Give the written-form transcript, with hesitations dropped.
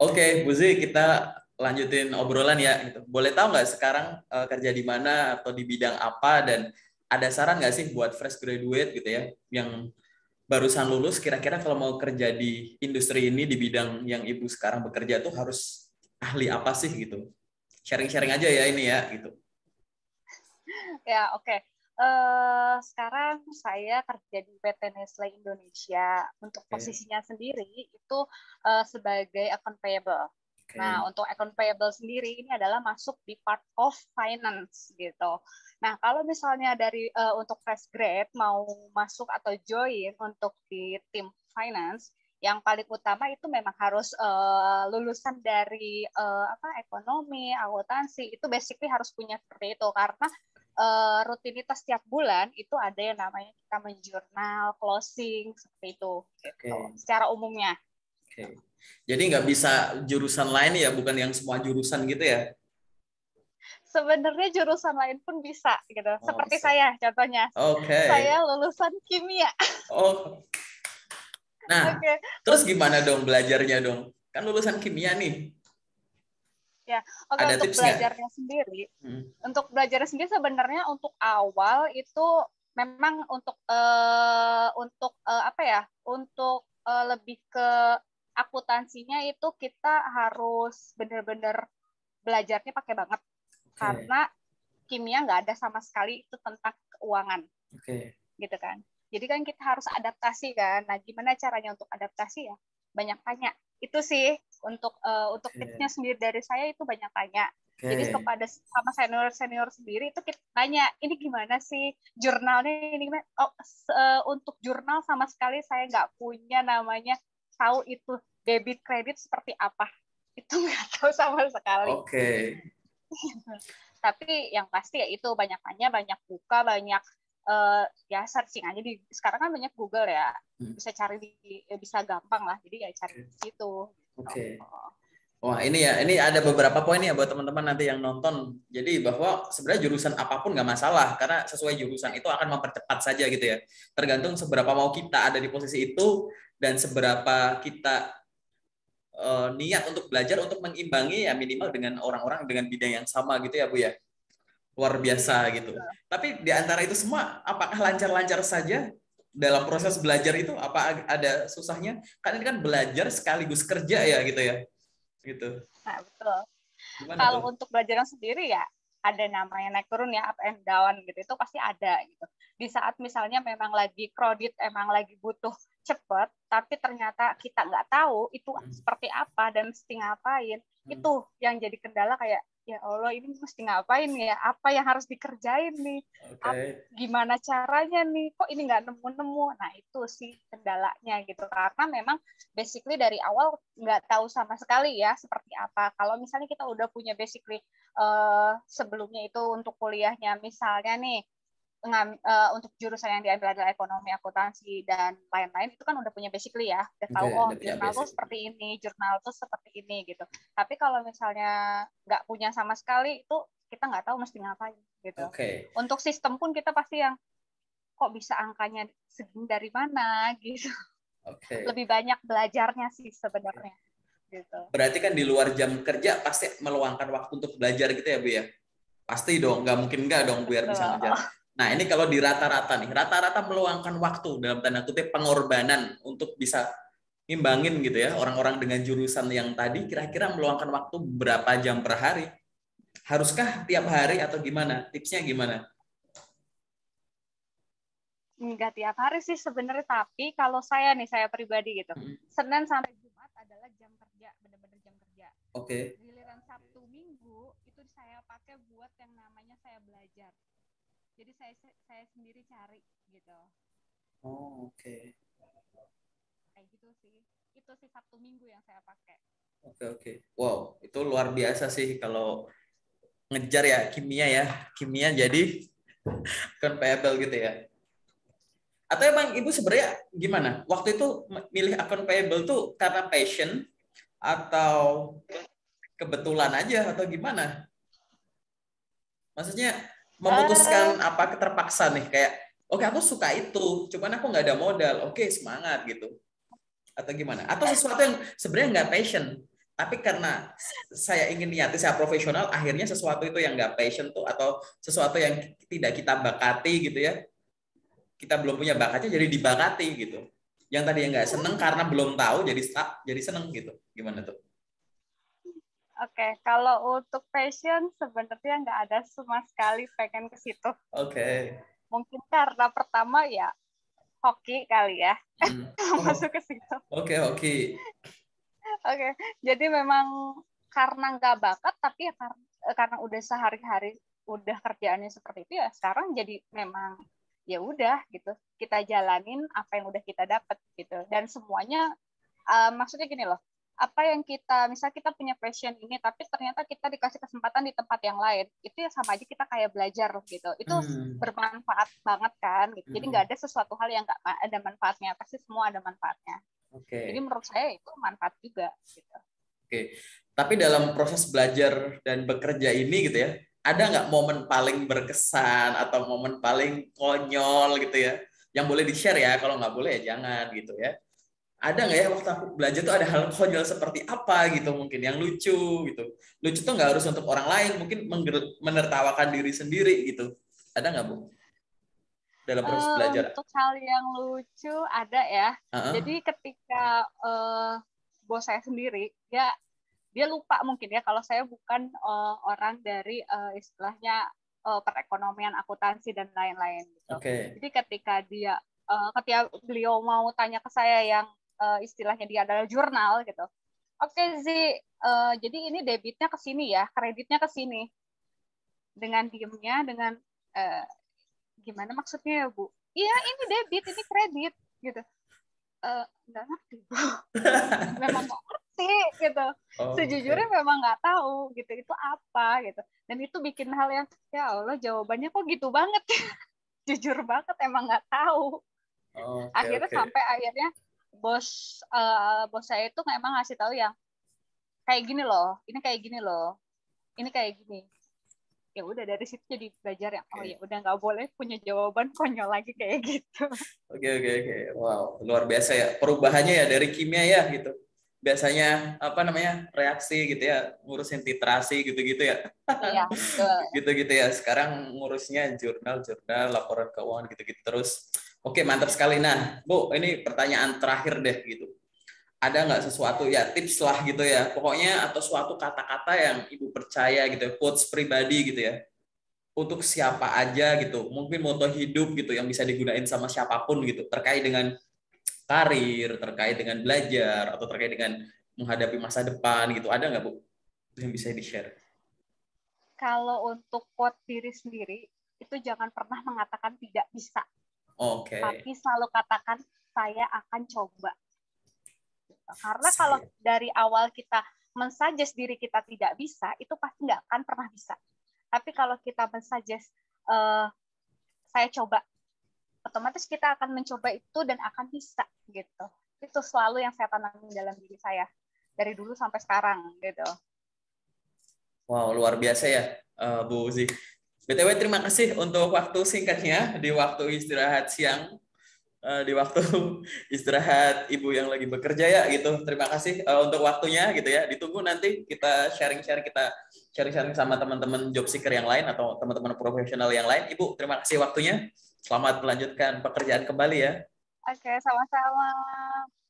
Oke, Bu Zi, kita lanjutin obrolan ya. Gitu. Boleh tahu nggak sekarang kerja di mana atau di bidang apa, dan ada saran nggak sih buat fresh graduate gitu ya, yang barusan lulus, kira-kira kalau mau kerja di industri ini di bidang yang Ibu sekarang bekerja tuh harus ahli apa sih gitu? Sharing-sharing aja ya ini ya gitu. Ya, oke. Sekarang saya kerja di PT Nestle Indonesia. Untuk Oke. posisinya sendiri itu sebagai account payable. Oke. Nah, untuk account payable sendiri ini adalah masuk di part of finance gitu. Nah, kalau misalnya dari untuk fresh grade mau masuk atau join untuk di tim finance, yang paling utama itu memang harus lulusan dari ekonomi, akuntansi, itu basically harus punya seperti itu karena rutinitas setiap bulan itu ada yang namanya kita menjurnal, closing, seperti itu gitu, Oke. secara umumnya. Oke. Jadi nggak bisa jurusan lain ya, bukan yang semua jurusan gitu ya? Sebenarnya jurusan lain pun bisa gitu. Oh, Seperti bisa. saya contohnya. Oke. Saya lulusan kimia. Oh, nah, Oke. terus gimana dong belajarnya dong? Kan lulusan kimia nih. Ya, oke, Ada untuk tips nggak? belajarnya sendiri, Hmm. sebenarnya untuk awal itu memang untuk apa ya? Untuk lebih ke akuntansinya itu kita harus benar-benar belajarnya pakai banget Oke. karena kimia nggak ada sama sekali itu tentang keuangan Oke. gitu kan. Jadi kan kita harus adaptasi kan. Nah, gimana caranya untuk adaptasi ya? Banyak tanya. Itu sih untuk tipsnya Oke. sendiri dari saya itu banyak tanya. Jadi Oke. kepada sama senior sendiri itu kita tanya, ini gimana sih jurnalnya ini gimana? Oh, untuk jurnal sama sekali saya nggak punya namanya tahu itu debit kredit seperti apa. Itu nggak tahu sama sekali. Oke. Tapi yang pasti ya itu banyak tanya, banyak buka, banyak ya searching aja di sekarang kan banyak Google ya, Hmm. bisa cari bisa gampang lah, jadi ya cari Oke. di situ. Oke. Oh. Wah, ini ya, ini ada beberapa poin ya buat teman-teman nanti yang nonton. Jadi bahwa sebenarnya jurusan apapun nggak masalah, karena sesuai jurusan itu akan mempercepat saja gitu ya. Tergantung seberapa mau kita ada di posisi itu, dan seberapa kita niat untuk belajar untuk mengimbangi ya, minimal dengan orang-orang dengan bidang yang sama gitu ya Bu ya. Luar biasa gitu. Tapi di antara itu semua, apakah lancar-lancar saja dalam proses belajar itu? Apa ada susahnya? Kan ini kan belajar sekaligus kerja ya gitu ya. Gitu. Nah, betul. Gimana Kalau tuh? untuk belajaran sendiri ya ada namanya naik turun ya, up and down gitu, itu pasti ada gitu. Di saat misalnya memang lagi kredit, emang lagi butuh cepet, tapi ternyata kita nggak tahu itu Hmm. seperti apa dan mesti ngapain, Hmm. itu yang jadi kendala kayak, ya Allah ini mesti ngapain ya, apa yang harus dikerjain nih, Oke. gimana caranya nih, kok ini nggak nemu-nemu. Nah itu sih kendalanya gitu, karena memang basically dari awal nggak tahu sama sekali ya seperti apa. Kalau misalnya kita udah punya basically sebelumnya itu untuk kuliahnya misalnya nih untuk jurusan yang diambil adalah ekonomi, akuntansi dan lain-lain, itu kan udah punya basically ya, udah Oke, tahu oh udah punya jurnal tuh basic. seperti ini, jurnal tuh seperti ini gitu. Tapi kalau misalnya nggak punya sama sekali itu kita nggak tahu mesti ngapain gitu. Oke. Untuk sistem pun kita pasti yang kok bisa angkanya segini dari mana gitu. Oke. Lebih banyak belajarnya sih Oke. sebenarnya gitu. Berarti kan di luar jam kerja pasti meluangkan waktu untuk belajar gitu ya Bu ya? Pasti dong, nggak mungkin nggak dong biar bisa Betul. ngejar. Nah ini kalau di rata-rata nih, rata-rata meluangkan waktu dalam tanda kutip pengorbanan untuk bisa ngimbangin gitu ya, orang-orang dengan jurusan yang tadi kira-kira meluangkan waktu berapa jam per hari? Haruskah tiap hari atau gimana? Tipsnya gimana? Nggak tiap hari sih sebenarnya, tapi kalau saya nih, saya pribadi gitu, Hmm. Senin sampai Jumat adalah jam kerja, benar-benar jam kerja. Oke. Giliran Sabtu Minggu itu saya pakai buat yang namanya saya belajar. Jadi saya sendiri cari gitu. Oh, oke. Kayak gitu sih. Itu sih Sabtu Minggu yang saya pakai. Oke, oke. Wow, itu luar biasa sih kalau ngejar ya kimia ya. Kimia jadi compatible gitu ya. Atau emang Ibu sebenarnya gimana? Waktu itu milih akun payable tuh karena passion atau kebetulan aja atau gimana? Maksudnya memutuskan Eh, apa keterpaksa nih kayak oke aku suka itu, cuman aku nggak ada modal. Oke, semangat gitu. Atau gimana? Atau sesuatu yang sebenarnya nggak passion. Tapi karena saya ingin niati saya profesional, akhirnya sesuatu itu yang nggak passion tuh atau sesuatu yang tidak kita bakati gitu ya, kita belum punya bakatnya jadi dibakati gitu. Yang tadi yang nggak seneng karena belum tahu jadi jadi seneng gitu. Gimana tuh? Oke, kalau untuk passion sebenarnya nggak ada sama sekali pengen ke situ. Oke. Mungkin karena pertama ya hoki kali ya, Oh, masuk ke situ. oke. Oke, jadi memang karena nggak bakat, tapi ya karena udah sehari-hari udah kerjaannya seperti itu ya sekarang jadi memang ya udah gitu kita jalanin apa yang udah kita dapat gitu dan semuanya maksudnya gini loh apa yang kita misal kita punya passion ini tapi ternyata kita dikasih kesempatan di tempat yang lain itu ya sama aja kita kayak belajar gitu itu Hmm. bermanfaat banget kan gitu jadi nggak Hmm. ada sesuatu hal yang nggak ada manfaatnya pasti semua ada manfaatnya jadi Oke. menurut saya itu manfaat juga gitu. Oke. Tapi dalam proses belajar dan bekerja ini gitu ya, ada nggak momen paling berkesan atau momen paling konyol gitu ya? Yang boleh di-share ya, kalau nggak boleh ya jangan gitu ya. Ada nggak ya waktu aku belajar tuh ada hal konyol seperti apa gitu mungkin yang lucu gitu. Lucu tuh nggak harus untuk orang lain, mungkin menertawakan diri sendiri gitu. Ada nggak Bu dalam proses belajar? Untuk hal yang lucu ada ya. Heeh. Jadi ketika bos saya sendiri, dia lupa mungkin ya kalau saya bukan orang dari istilahnya perekonomian, akuntansi dan lain-lain gitu. Oke. Jadi ketika beliau mau tanya ke saya yang istilahnya dia adalah jurnal gitu. Oke Zi, jadi ini debitnya ke sini ya, kreditnya ke sini. Dengan diemnya, dengan uh, gimana maksudnya ya Bu? Iya ini debit, ini kredit gitu. Nggak ngerti Bu. Memang nggak ngerti gitu. Sejujurnya Oke. memang nggak tahu gitu itu apa gitu. Dan itu bikin hal yang ya Allah jawabannya kok gitu banget. Jujur banget emang nggak tahu. Oke, oke. Akhirnya bos saya itu memang ngasih tahu yang kayak gini loh, ini kayak gini loh, ini kayak gini. Ya udah dari situ jadi belajar yang oh ya Oke. udah nggak boleh punya jawaban konyol lagi kayak gitu. Oke, oke, oke. Wow, luar biasa ya. Perubahannya ya dari kimia ya gitu. Biasanya apa namanya? Reaksi gitu ya, ngurusin titrasi gitu-gitu ya. Iya betul. Gitu-gitu ya. Sekarang ngurusnya jurnal-jurnal, laporan keuangan gitu-gitu terus. Oke, mantap sekali. Nah, Bu, ini pertanyaan terakhir deh gitu. Ada nggak sesuatu ya tips lah gitu ya. Pokoknya atau suatu kata-kata yang Ibu percaya gitu, quotes pribadi gitu ya untuk siapa aja gitu. Mungkin moto hidup gitu yang bisa digunain sama siapapun gitu terkait dengan karir, terkait dengan belajar atau terkait dengan menghadapi masa depan gitu. Ada nggak Bu yang bisa di-share? Kalau untuk quote diri sendiri itu jangan pernah mengatakan tidak bisa, Oke. tapi selalu katakan saya akan coba. Karena kalau Saya. dari awal kita mensuggest diri kita tidak bisa, itu pasti nggak akan pernah bisa. Tapi kalau kita mensuggest saya coba, otomatis kita akan mencoba itu dan akan bisa gitu. Itu selalu yang saya tanamkan dalam diri saya dari dulu sampai sekarang gitu. Wow, luar biasa ya Bu Uzi. BTW terima kasih untuk waktu singkatnya di waktu istirahat siang, di waktu istirahat ibu yang lagi bekerja ya gitu. Terima kasih untuk waktunya gitu ya. Ditunggu nanti kita sharing-sharing sama teman-teman job seeker yang lain atau teman-teman profesional yang lain. Ibu, terima kasih waktunya. Selamat melanjutkan pekerjaan kembali ya. Oke, sama-sama.